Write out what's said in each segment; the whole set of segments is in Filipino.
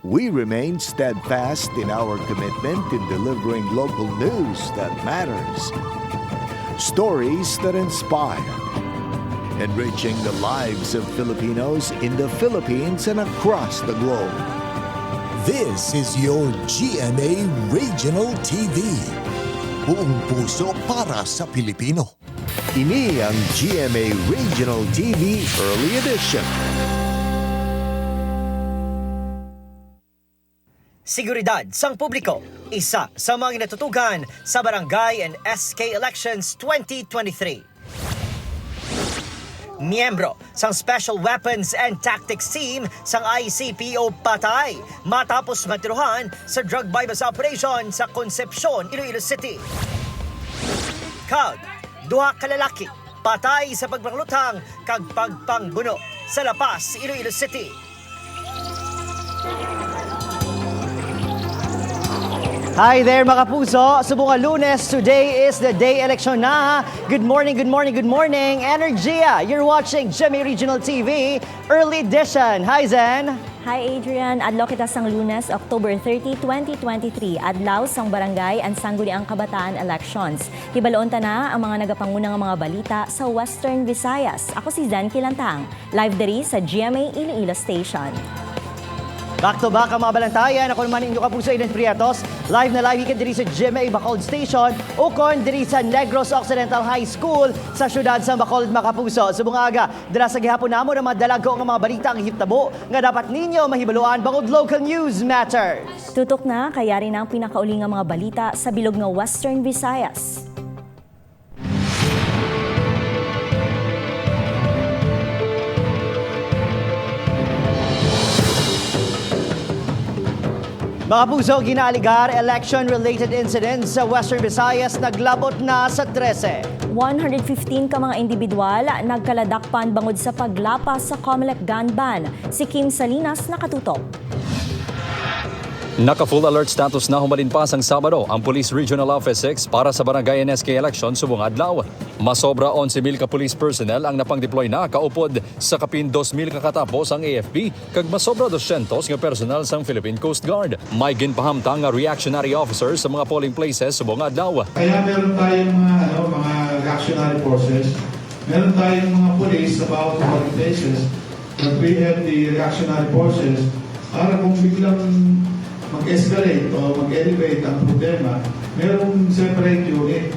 we remain steadfast in our commitment in delivering local news that matters, stories that inspire, enriching the lives of Filipinos in the Philippines and across the globe. This is your GMA Regional TV. Buong puso para sa Pilipino. Ini ang GMA Regional TV Early Edition. Seguridad sang publiko, isa sa mga natutugan sa Barangay and SK Elections 2023. Miyembro sang Special Weapons and Tactics Team sang ICPO patay matapos matiruhan sa drug bypass operation sa Concepcion, Iloilo City. Duha ka lalaki patay sa pagpanglutang kag pagpangbuno sa La Paz, Iloilo City. Hi there mga kapuso! Subong Lunes, today is the day election na. Good morning, good morning, good morning. Energia, you're watching GMA Regional TV Early Edition. Hi Zen! Hi Adrian, adlaw kita sang Lunes, October 30, 2023, adlaw sang Barangay and Sangguniang Kabataan Elections. Hibaloon ta na ang mga nagapangunang mga balita sa Western Visayas. Ako si Zen Kilantang, live diri sa GMA Iloilo Station. Back to back ang mga balantayan. Ako naman inyong kapuso, Aiden Prietos. Live na live ikan diri sa GMA Bacolod Station o kon diri sa Negros Occidental High School sa syudad sa Bacolod, mga kapuso. Subong aga, dala sa gihapon namo na mga dalago nga mga balita ang hitabo nga dapat ninyo mahibaluan bangod local news matters. Tutok na kayari na ang pinakauli nga mga balita sa bilog nga Western Visayas. Mga puso, ginaaligar, election-related incidents sa Western Visayas naglabot na sa 13. 115 ka mga individual nagkaladakpan bangod sa paglapas sa COMELEC gun ban. Si Kim Salinas nakatutok. Naka-full alert status na humalin pa sang Sabado ang Police Regional Office 6 para sa Barangay NSK election subong adlaw. Masobra 11,000 ka police personnel ang napang-deploy na kaupod sa kapin 2,000 kakatapos ang AFP kag masobra 200 nga personal sang Philippine Coast Guard. May ginpahamtang nga reactionary officers sa mga polling places subong adlaw. Kaya meron tayong mga reactionary forces, meron tayong mga police sa bawat polling places, but we have the reactionary forces para kung biglang mag-escalate o mag-elevate ang problema, merong separate unit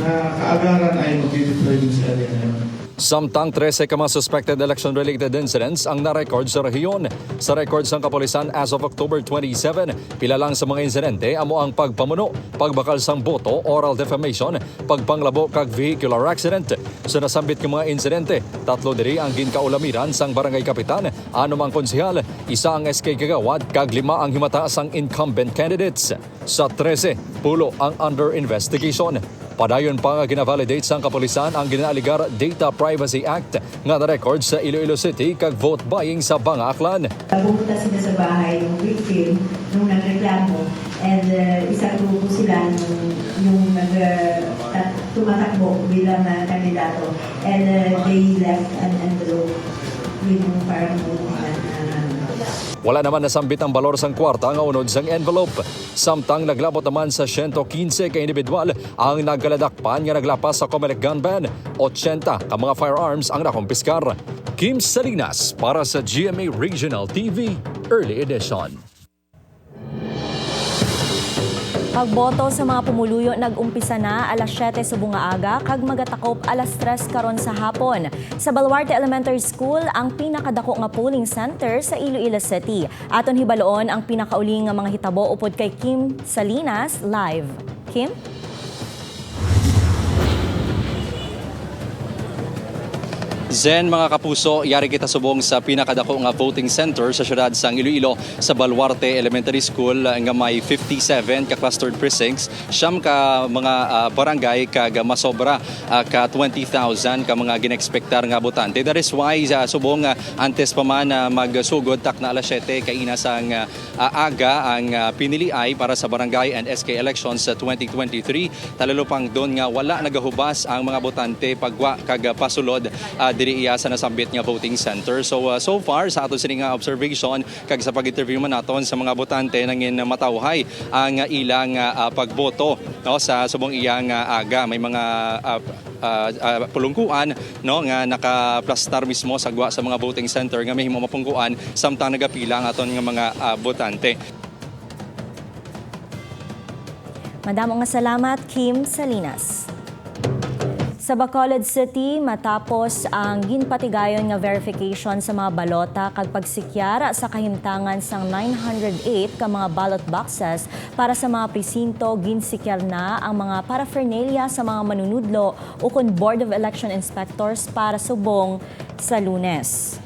na kaagaran ay mag-deploy din sa area na yun. Samtang 13 ka mga suspected election-related incidents ang na-record sa rehiyon. Sa records ng kapulisan as of October 27, pila lang sa mga insidente amo ang pagpamuno, pagbakal sang boto, oral defamation, pagpanglabo kag vehicular accident. Sa nasambit ng mga insidente, 3 diri ang ginkaulamiran sang barangay kapitan, 6 ang konsehal, 1 ang SK kagawad, kag 5 ang himata sang incumbent candidates. Sa 13, pulo ang under investigation. Padayon pa nga gina-validate sang kapulisan ang ginaaligar Data Privacy Act nga na-record sa Iloilo City kag vote buying sa Banga Aklan. Pumunta sila sa bahay ng victim nung nagreklamo and isang grupo sila nung tumatakbo bilang kandidato and they left an envelope with parang Wala naman nasambit ang balor sang kwarta nga unod sang envelope. Samtang naglabot naman sa 115 ka individual ang nagkaladakpan nga naglapas sa COMELEC gun ban. 80 ka mga firearms ang nakumpiskar. Kim Salinas para sa GMA Regional TV Early Edition. Pagboto sa mga pumuluyo nag-umpisa na alas 7 sa bunga aga kag magatakop alas 3 karon sa hapon. Sa Baluarte Elementary School ang pinakadako nga polling center sa Iloilo City. Aton hibaloon ang pinakauli nga mga hitabo upod kay Kim Salinas live. Kim? Zen, mga kapuso, yari kita subong sa pinakadako nga voting center sa syudad sang Iloilo sa Baluarte Elementary School nga may 57 ka clustered precincts, siyam ka mga barangay kag masobra ka 20,000 ka mga ginekspektar nga botante. That is why subong antes pa man magsugod tak na alas 7 kaina sang aga ang pinili ay para sa barangay and SK elections sa 2023. Talalo pang doon nga wala nagahubas ang mga botante pagwa kag pasulod diri iya sa nasambit nga voting center. So far sa ato sini nga observation kag sa pag-interview man naton sa mga botante nangin matawhay ang ilang pagboto no sa subong iya nga aga. May mga pulungkuan no nga nakaplastar mismo sagwa sa mga voting center nga mahimo mapungkuan samtang nagapila ang aton nga mga botante. Madamo nga salamat, Kim Salinas. Sa Bacolod City, matapos ang ginpatigayon nga verification sa mga balota kag pagsikyara sa kahimtangan sang 908 ka mga ballot boxes para sa mga presinto, ginsikyar na ang mga paraphernalia sa mga manunudlo ukon Board of Election Inspectors para subong sa Lunes.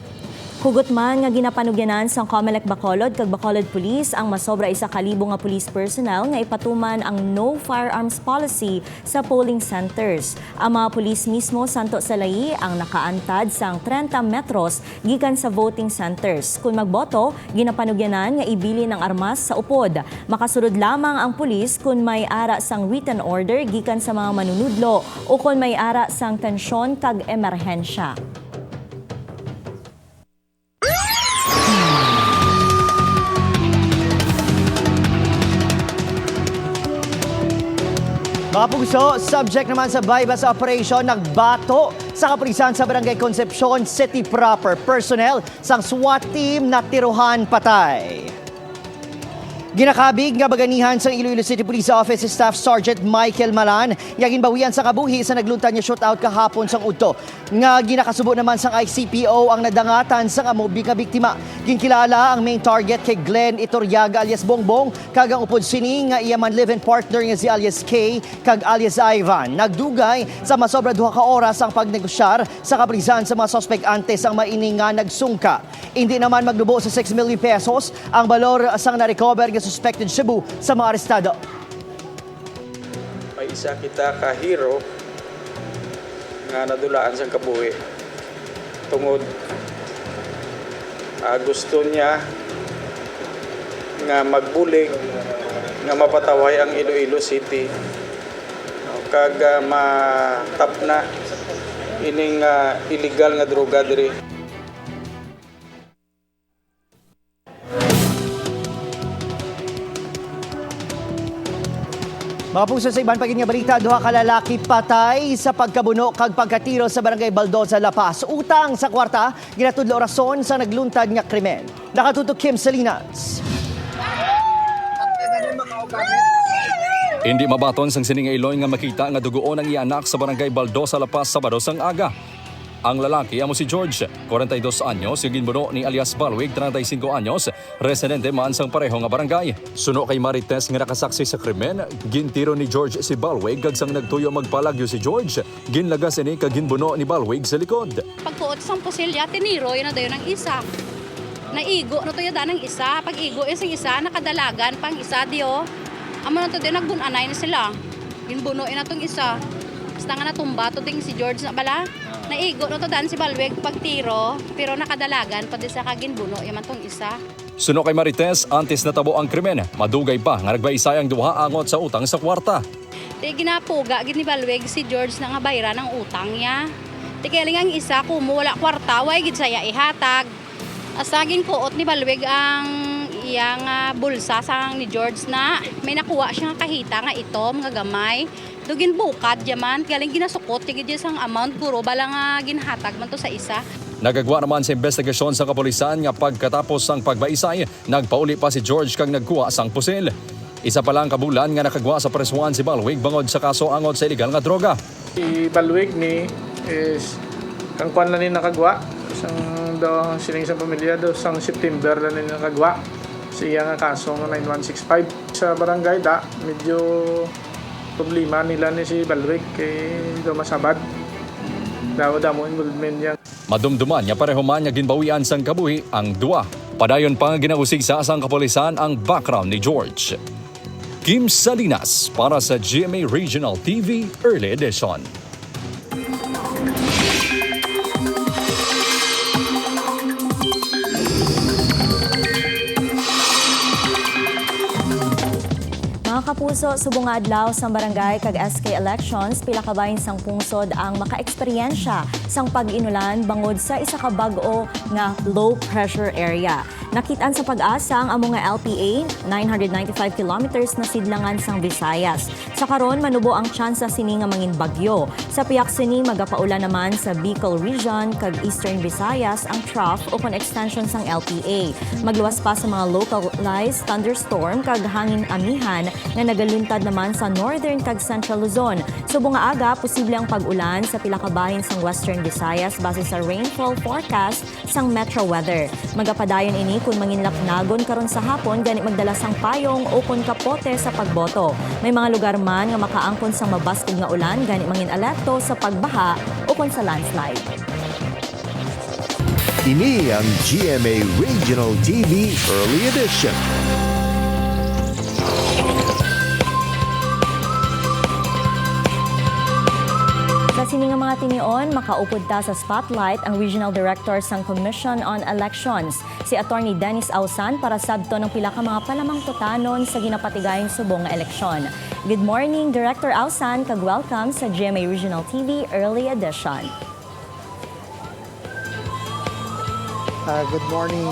Hugot man nga ginapanugyanan sang COMELEC Bacolod kag Bacolod Police ang masobra 1,000 nga police personnel nga ipatuman ang no firearms policy sa polling centers. Ang mga police mismo santo sa layi ang nakaantad sang 30 metros gikan sa voting centers. Kung magboto, ginapanugyanan nga ibili ng armas sa upod. Makasunod lamang ang police kung may ara sang written order gikan sa mga manunudlo o kung may ara sang tensyon kag emerhensya. Mga pugso, subject naman sa bypass operation, nagbato sa kapulisan sa Barangay Concepcion City proper. Personnel sang SWAT team na tiruhan patay. Ginakabig nga baganihan sa Iloilo City Police Office Staff Sergeant Michael Malan nga ginbawian sa kabuhi sa nagluntad niya shootout kahapon sang udto. Nga ginakasubo naman sang ICPO ang nadangatan sang amobi nga biktima. Ginkilala ang main target kay Glenn Iturriaga alias Bongbong kag ang upod sini nga iya man live-in partner nga si alias K kag alias Ivan. Nagdugay sa masobra 2 ka oras ang pagnegosyar sa kapulisan sa mga suspect antes ang maining nga nagsungka. Hindi naman magdubo sa 6 million pesos ang balor sang na-recover nga suspected Cebu sa mga arestado. May isa kita ka hero nga nadulaan sa kabuhi tungod gusto niya nga magbulig nga mapataway ang Iloilo City kag matap na ining illegal nga droga diri. Mga pugso sa iban pagin nga balita, 2 ka lalaki patay sa pagkabuno kag pagkatiro sa Barangay Baldosa, La Paz. Utang sa kwarta, ginatudlo rason sa nagluntad nga krimen. Nakatutok Kim Salinas. Hindi mabaton sang sining Iloy nga makita nga dugoon ang ianak sa Barangay Baldosa, La Paz Sabado sang aga. Ang lalaki amo si George, 42 anyos, yung ginbuno ni alias Balwig, 35 anyos, residente man sang pareho nga barangay. Suno kay Marites nga nakasaksi sa krimen, gintiro ni George si Balwig kag sang nagtuyo magpalagyo si George, ginlagas ini kag ginbuno ni Balwig sa likod. Pagpuot sang pusilya, tiniro yun na dayo ng isa. Naigo na to yun ng isa. Pag igo yun sang isa, nakadalagan pang isa diyo. Amo na to dayo nagbunanay na sila. Ginbuno yun na tong isa. Basta nga natumba to ting si George na bala. Naigo no to dan si Balweg pagtiro pero nakadalagan pati sa kaginbuno yaman tong isa. Suno kay Marites, antes natabo ang krimen, madugay pa nga nagbaisay ang duha angot sa utang sa kwarta. Di ginapuga gid ni Balweg si George na nga bayra ng utang niya. Di kailangan ang isa kumo wala kwarta way gid saya ihatag. Asaging kuot ni Balweg ang iyang bulsa sang ni George na may nakuha siya nga kahita nga itom nga gamay. Dugin bukad yaman, galing ginasukot, tigid sang amount guro, balang ginhatag man to sa isa. Nagagwa naman sa investigasyon sa kapulisan nga pagkatapos sang pagbaisay, nagpauli pa si George kang nagkuha sang pusil. Isa pa lang kabulan nga nakagwa sa presuan si Balwig bangod sa kaso angot sa illegal nga droga. Si Balwig ni is kang kwan lang ni nakagwa, sang daw sining sa pamilya daw sang September lang ni nakagwa. Siya nga kaso nga 9165 sa barangay da, medyo problema nila ni si Balwig kay daw masabad. Daw mo involvement niya. Madumduman niya pareho man niya ginbawian sang kabuhi ang duwa. Padayon pa nga ginausig sa asang kapulisan ang background ni George. Kim Salinas para sa GMA Regional TV Early Edition. Mga Kapuso, subong nga adlaw sa barangay kag SK elections, pila ka bahin sang pungsod ang makaeksperyensya sang pag-inulan bangod sa isa ka bag-o nga low pressure area. Nakitaan sa pag-asa ang amo nga LPA 995 kilometers na sidlangan sang Visayas. Sa karon manubo ang tsansa sini nga mangin bagyo. Sa piyak sini magapaulan naman sa Bicol Region kag Eastern Visayas ang trough o kon extension sang LPA. Magluwas pa sa mga localized thunderstorm kag hangin amihan nga nagaluntad naman sa Northern kag Central Luzon. Subong nga aga posible ang pag-ulan sa pila ka bahin sang Western Visayas base sa rainfall forecast sang Metro Weather. Magapadayon ini kung manginlaknagon karon sa hapon gani magdala sang payong o kon kapote sa pagboto. May mga lugar man nga makaangkon sang mabaskog nga ulan gani mangin alerto sa pagbaha o kon sa landslide. Ini ang GMA Regional TV Early Edition. Sa sini nga mga tinion, makaupod ta sa spotlight ang Regional Director sang Commission on Elections, si Attorney Dennis Ausan para sabto ng pila ka mga palamang tutanon sa ginapatigayong subong nga eleksyon. Good morning, Director Ausan, kag welcome sa GMA Regional TV Early Edition. Good morning,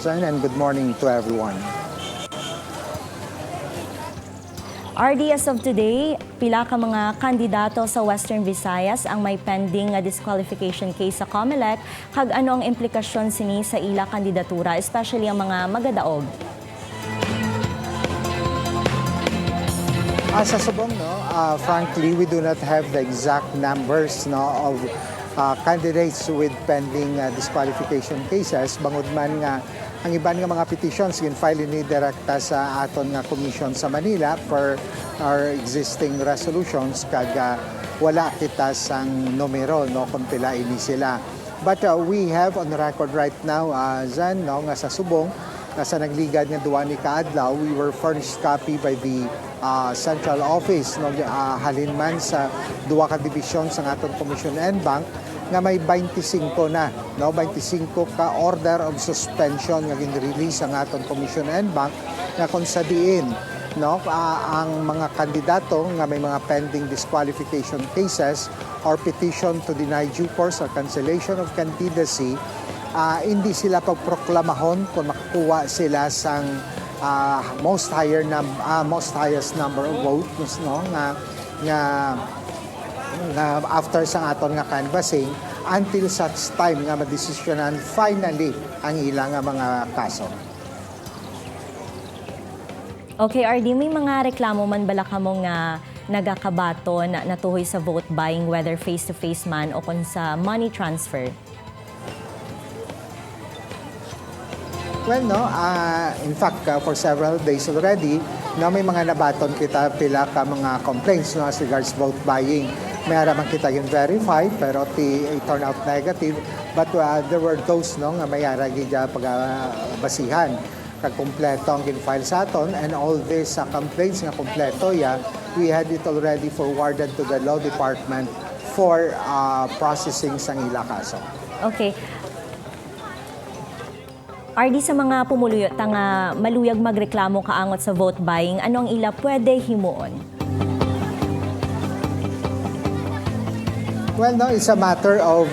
Zan, and good morning to everyone. RD, as of today, pila ka mga kandidato sa Western Visayas ang may pending disqualification case sa COMELEC, kag ano ang implikasyon sini sa ila kandidatura, especially ang mga magadaog? Sa subong, frankly, we do not have the exact numbers of candidates with pending disqualification cases. Bangod man nga ang iban nga mga petitions gin-file ni direkta sa aton nga commission sa Manila per our existing resolutions kag wala kita sang numero kung pila ini sila. But we have on the record right now, Zan, nga sa subong sa nagligad nga duwa ni kaadlaw, we were furnished copy by the central office halin man sa duwa ka division sa aton Commission and Bank nga may 25 na, 25 ka order of suspension nga gin-release ang aton Commission and Bank nga kung sa diin ang mga kandidato nga may mga pending disqualification cases or petition to deny due course or cancellation of candidacy, hindi sila pagproklamahon kung makakuha sila sang most highest number of votes nga after sang aton nga canvassing until such time nga madesisyonan finally ang ilang nga mga kaso. Okay, RD, may mga reklamo man bala ka mo nga nagakabato na natuhoy sa vote buying, whether face-to-face man o kung sa money transfer? Well, in fact, for several days already, may mga nabaton kita pila ka mga complaints as regards vote buying. May araman kita yung verified, pero it turned out negative. But there were those nga may aragi pagbasihan. Kagkumpleto ang gin-file sa aton, and all these complaints nga kumpleto, we had it already forwarded to the law department for processing sang ila kaso. Okay. RD, sa mga pumuluyot nga maluyag magreklamo kaangot sa vote buying, ano ang ila pwede himuon? Well, it's a matter of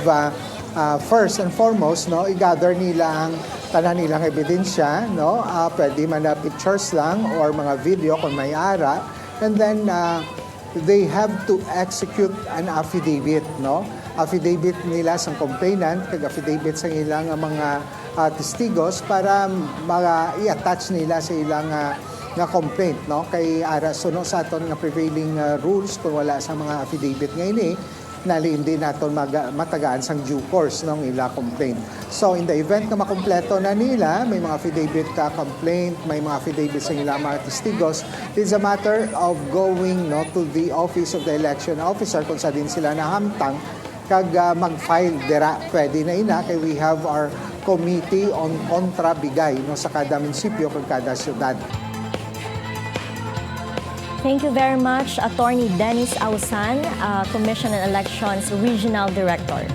first and foremost, i-gather nila ang tanan nilang ebidensya, pwede man na pictures lang or mga video kung may ara, and then they have to execute an affidavit, affidavit nila sa complainant, kag affidavit sa ilang mga testigos para i-attach nila sa ilang nga complaint, kay ara suno sa aton nga prevailing rules kung wala sa mga affidavit nga ini nali hindi naton matagaan sang due course ng ila complaint. So in the event na makumpleto na nila, may mga affidavit ka complaint, may mga affidavit sa ila mga testigos, it's a matter of going to the office of the election officer kung sa din sila nahamtang kag mag-file dira pwede na ina kay we have our committee on kontrabigay sa kada munisipyo kag kada syudad. Thank you very much, Attorney Dennis Ausan, Commission on Elections Regional Director.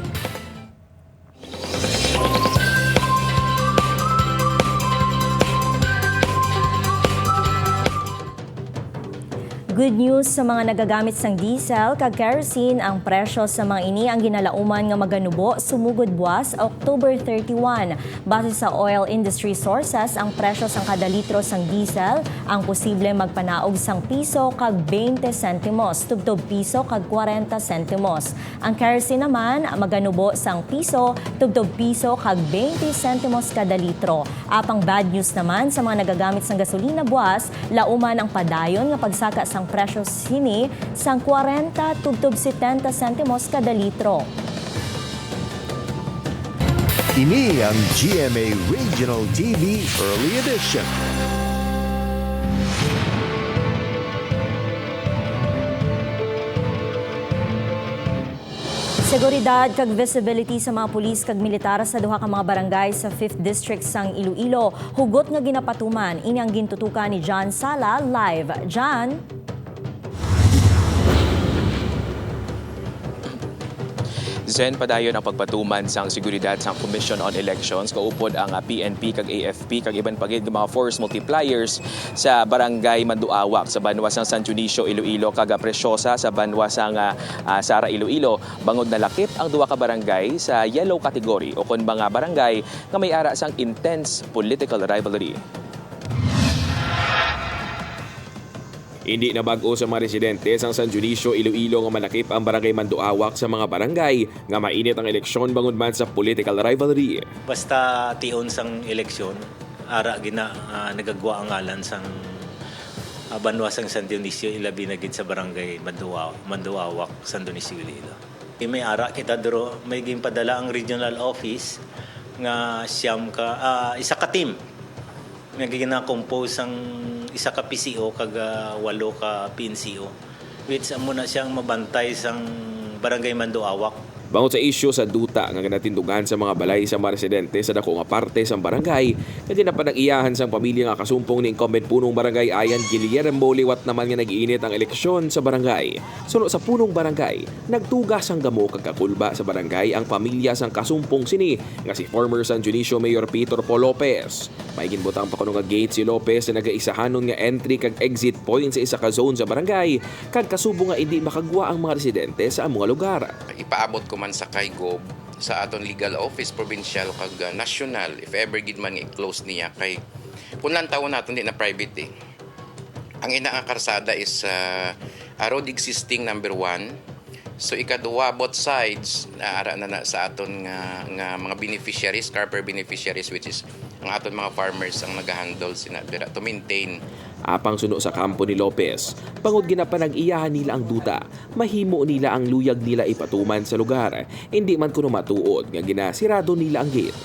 Good news sa mga nagagamit sang diesel kag kerosene, ang presyo sa mga ini ang ginalauman nga maganubo sumugod buwas October 31. Base sa oil industry sources, ang presyo sang kada litro sang diesel ang posible magpanaog sang piso kag 20 sentimos, tubtob piso kag 40 sentimos. Ang kerosene naman maganubo sang piso, tubtob piso kag 20 sentimos kada litro. Apang bad news naman sa mga nagagamit sang gasolina buwas, lauman ang padayon nga pagsaka sang presyo sini sang 40 tubtob 70 sentimos kada litro. Ini ang GMA Regional TV Early Edition. Seguridad kag visibility sa mga pulis kag militar sa duha ka mga barangay sa 5th District sang Iloilo. Hugot nga ginapatuman, ini ang gintutukan ni John Sala live. John? Zen, padayon ang pagpatuman sang seguridad sang Commission on Elections, kaupod ang PNP kag AFP kag iban pagid mga force multipliers sa barangay Manduawak sa banwa sang San Dionisio, Iloilo kag Preciosa sa banwa sang Sara, Iloilo. Bangod na lakip ang duha ka barangay sa yellow category o kon mga barangay nga may ara sang intense political rivalry. Hindi na bago sa mga residente sang San Dionisio, Iloilo nga malakip ang barangay Manduawak sa mga barangay nga mainit ang eleksyon bangod man sa political rivalry. Basta tion sang eleksyon, ara gina nagagwa ang ngalan sang banwa sang San Dionisio, ilabi na gid sa barangay Manduawak, San Dionisio, Iloilo. May ara kita duro, may ginpadala ang regional office nga siyam ka isa ka team nga gina-compose ang isa ka PCO kag 8 ka PNCO, which amo na siyang mabantay sang barangay Manduawak. Bangod sa isyu sa duta nga ginatindugan sa mga balay sa mga residente sa dako nga parte sa barangay, kaya na panag-iyahan sang pamilya nga kasumpong ni incumbent punong barangay Ayan Guillermo liwat naman nga nag-iinit ang eleksyon sa barangay. Suno sa punong barangay, nagtugas ang gamo kag kakulba sa barangay ang pamilya sang kasumpong sini nga si former San Dionisio Mayor Peter Paul Lopez. May ginbutang pa kuno nga gate si Lopez na nagaisahanon nga entry kag exit point sa isa ka zone sa barangay kag kasubo nga hindi makagwa ang mga residente sa among lugar. Ipaabot ko man sa Kaygob sa aton legal office provincial kag national if ever gid man i-close niya kay kun lang taon naton di na private eh. Ang ina nga karsada is road existing number 1. So ikaduwa both sides naara na sa aton nga mga beneficiaries, carper beneficiaries, which is ang aton mga farmers ang nag-handle sina to maintain. Apang suno sa kampo ni Lopez, bangod ginapanag-iyahan nila ang duta, mahimo nila ang luyag nila ipatuman sa lugar. Hindi man kuno matuod nga ginasirado nila ang gate.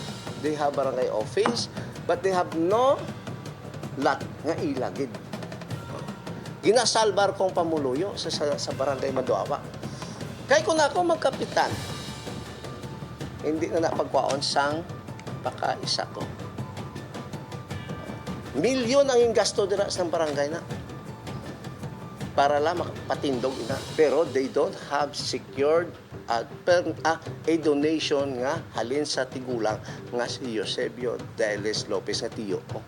They have barangay office, but they have no lot nga ilagid. Ginasalbar kong pamuluyo sa barangay Manduawak. Kay kung ako magkapitan, hindi na napagwaon sang pakaisa ko. Milyon ang gasto dira sa barangay na para lang makapatindog ina. Pero they don't have secured a donation nga halin sa tigulang nga si Eusebio Deles Lopez na tiyo ko.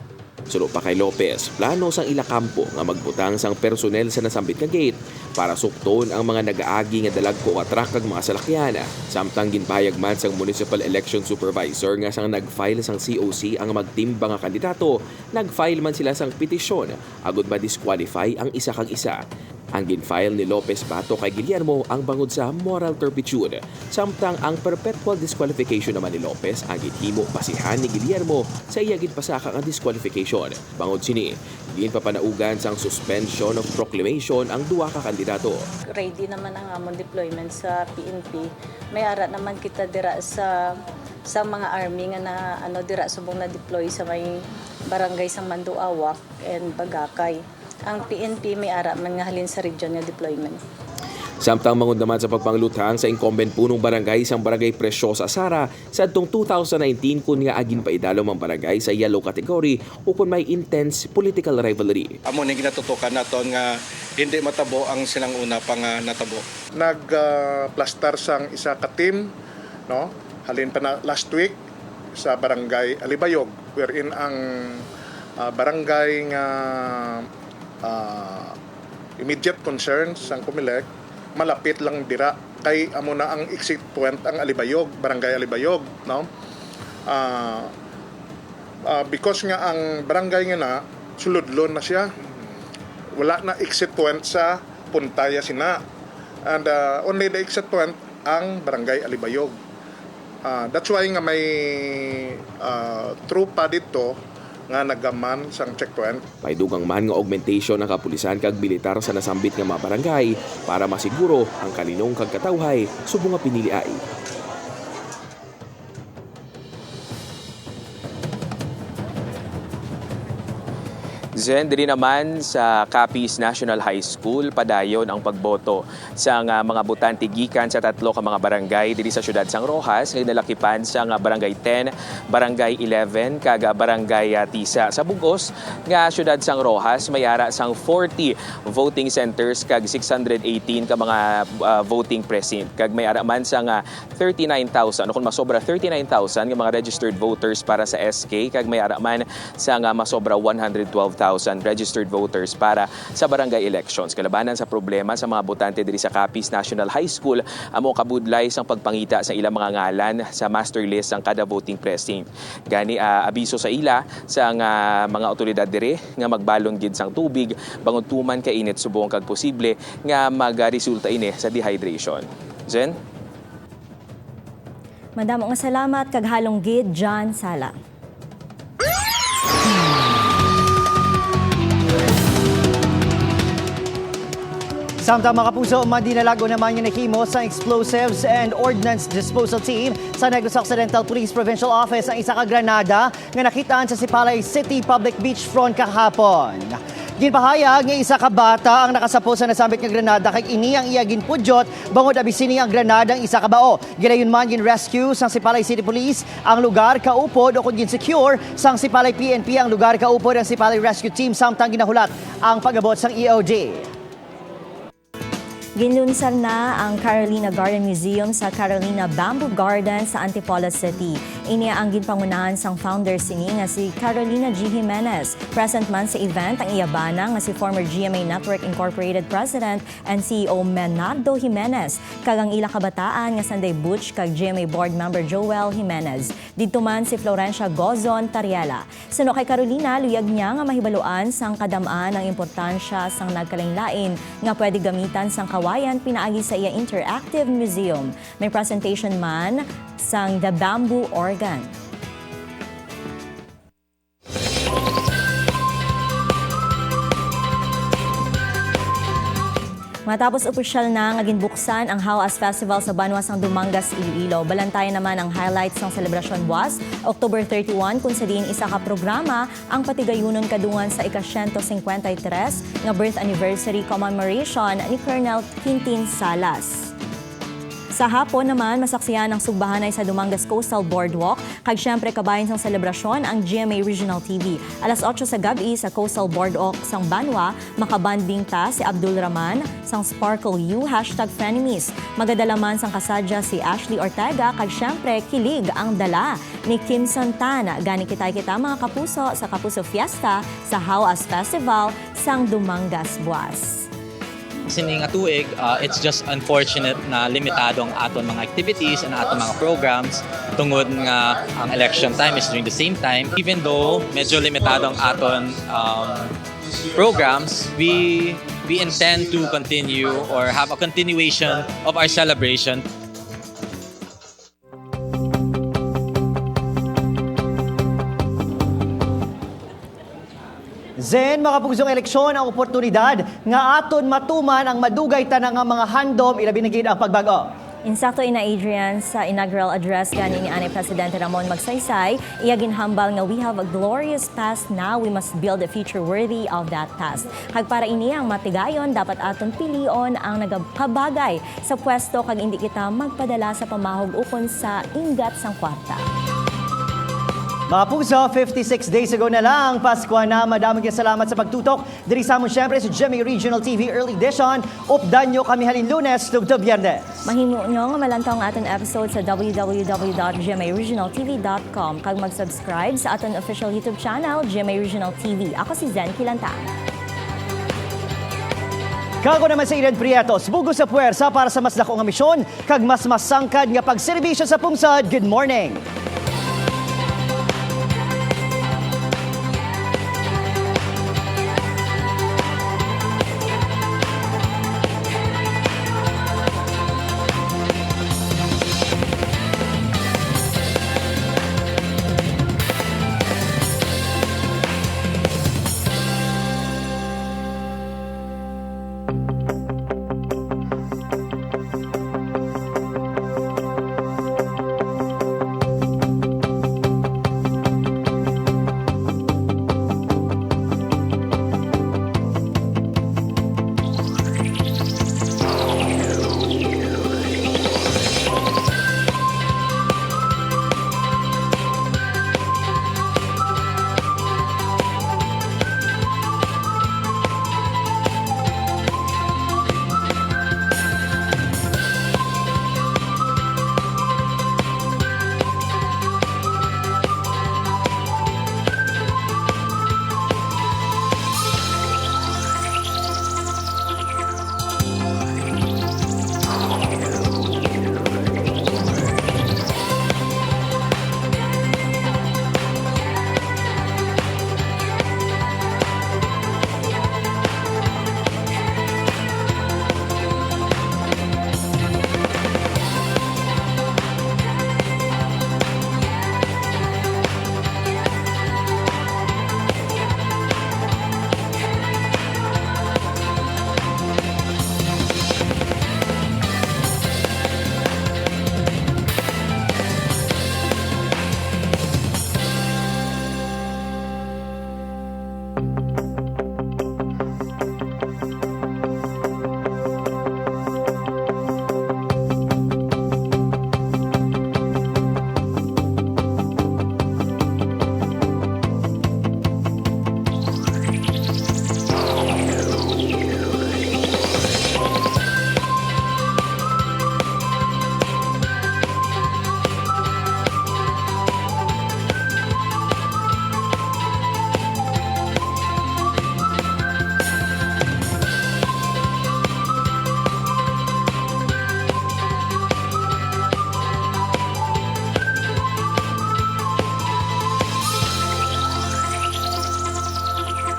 Sulo pa kay Lopez, plano sang ilakampo nga magbutang sang personnel sa nasambit nga gate para sukton ang mga nagaagi nga dalagko nga truck kag mga salakyan. Samtang ginpayag man sang Municipal Election Supervisor nga sang nag-file sang COC ang magtimbang nga kandidato, nag-file man sila sang petisyon agud ma-disqualify ang isa kag isa. Ang ginfile ni Lopez bato kay Guillermo ang bangod sa moral turpitude. Samtang ang perpetual disqualification naman ni Lopez ang githimo basihan ni Guillermo sa iya ginpasaka ang disqualification. Bangod sini, ginpapanaugan sang suspension of proclamation ang duha ka kandidato. Ready naman ang among deployment sa PNP. May ara naman kita dira sa mga army nga na dira subong na deploy sa may barangay sang Manduawak and Bagakay. Ang PNP may ara man nga halin sa region nga deployment. Samtang mangod naman sa pagpanglutang sa incumbent punong barangay sang barangay Preciosa, Sara sa adtong 2019 kun nga agin paidalom ang barangay sa yellow category o kun may intense political rivalry. Amo ni ginatutukan naton nga hindi matabo ang silang una pang natabo. Nag-plaster sang isa ka team, no? Halin pa na last week sa barangay Alibayog wherein ang barangay nga immediate concerns sang Comelec, malapit lang dira kay amo na ang exit point ang Alibayog, Barangay Alibayog, no? Because nga ang barangay nga na suludlon na siya. Wala na exit point sa Puntaya Sina. And only the exit point ang Barangay Alibayog. That's why nga may trupa dito nga nagaman sang checkpoint. May dugang man nga augmentation ng kapulisan kag militar sa nasambit nga mga barangay para masiguro ang kalinong kag katawhay subong nga piniliay. Zen, diri naman sa Capiz National High School, padayon ang pagboto sa mga butante gikan sa 3 ka mga barangay diri sa siyudad sang Roxas, nga nalakipan sa Barangay 10, Barangay 11, kag Barangay Tisa. Sa bugos nga siyudad sang Roxas, may ara sang 40 voting centers kag 618 ka mga voting precinct. Kag may ara man sang 39,000, kung masobra 39,000 nga mga registered voters para sa SK, kag may ara man sang masobra 112,000 registered voters para sa barangay elections. Kalabanan sa problema sa mga botante diri sa Capiz National High School, amo kabudlay sang pagpangita sa ilang mga ngalan sa master list ang kada voting precinct. Gani abiso sa ila sa mga otoridad diri nga magbalon gid sang tubig bangod tuman kay init subong kag posible nga magresulta ini sa dehydration. Zen? Madamo nga salamat kag halong gid John Sala. Samtang mga kapuso, madinalago naman yung nahimo sa Explosives and Ordnance Disposal Team sa Negros Occidental Police Provincial Office ang isa ka granada nga nakitaan sa Sipalay City Public Beachfront kahapon. Ginpahayag nga isa ka bata ang nakasapo sa nasambit nga granada kay ini ang iya ginpudyot bangod abisini ang granada ang isa ka bao. Gilayon man gin-rescue sang Sipalay City Police ang lugar kaupod o kun gin-secure sang Sipalay PNP ang lugar kaupod ang Sipalay Rescue Team samtang ginahulat ang pag-abot sang EOD. Ginlunsad na ang Carolina Garden Museum sa Carolina Bamboo Garden sa Antipolo City. Ini ang ginpangunahan sang founder sini nga si Carolina G. Jimenez. Present man sa event ang iyabana nga si former GMA Network Incorporated President and CEO Menardo Jimenez. Kagang ila kabataan nga Sunday Butch kag GMA Board Member Joel Jimenez. Dito man si Florencia Gozon Tariela. Suno kay Carolina, luyag niya nga mahibaluan sang kadamaan ang importansya sang nagkalain-lain nga pwede gamitan sang kawayan pinaagi sa iya interactive museum. May presentation man sang The Bamboo Organ. Matapos opisyal na nga ginbuksan ang Hawas Festival sa Banwa sang Dumangas, Iloilo. Balantayan naman ang highlights ng selebrasyon was October 31 kung sa diin isa ka programa ang patigayunon kadungan sa ika-153 nga birth anniversary commemoration ni Colonel Quintin Salas. Sa hapon naman, masaksiyan ang sugbahanay sa Dumangas Coastal Boardwalk. Kag syempre kabayan sang selebrasyon ang GMA Regional TV. Alas 8 sa gabi sa Coastal Boardwalk sang Banwa, makabanding ta si Abdul Rahman sang Sparkle U #Frenemies. Magadalaman sang kasadya si Ashley Ortega. Kag syempre kilig ang dala ni Kim Santana. Gani kita mga kapuso sa Kapuso Fiesta sa Hawas Festival sang Dumangas, Buas. Sining nga tuig, it's just unfortunate na limitado ang aton mga activities and aton mga programs tungod nga ang election time is during the same time. Even though medyo limitado ang aton programs, we intend to continue or have a continuation of our celebration. Zen, mga pugzong eleksyon ang oportunidad nga aton matuman ang madugay tanang nga mga handom ilabi na gid ang pagbago. Insakto ina Adrian sa inaugural address gani ni Anay Presidente Ramon Magsaysay, iya ginhambal nga we have a glorious past now, we must build a future worthy of that past. Kag para ini ang matigayon, dapat aton pilion ang nagapabagay sa pwesto kag hindi kita magpadala sa pamahog ukon sa ingat sang kwarta. Mga puso, 56 days ago na lang, Pasko na. Madaming salamat sa pagtutok. Diri sa amon syempre sa GMA Regional TV Early Edition. Updan nyo kami halin Lunes tugtog Biyernes. Mahimo nyo nga malantaw ang aton episode sa www.gmaregionaltv.com. Kag mag-subscribe sa aton official YouTube channel, GMA Regional TV. Ako si Zen Kilanta. Kako naman sa Eden Prietos, bugo sa puwersa para sa mas dako nga misyon, kag mas masangkad nga pagserbisyo sa pungsod. Good morning!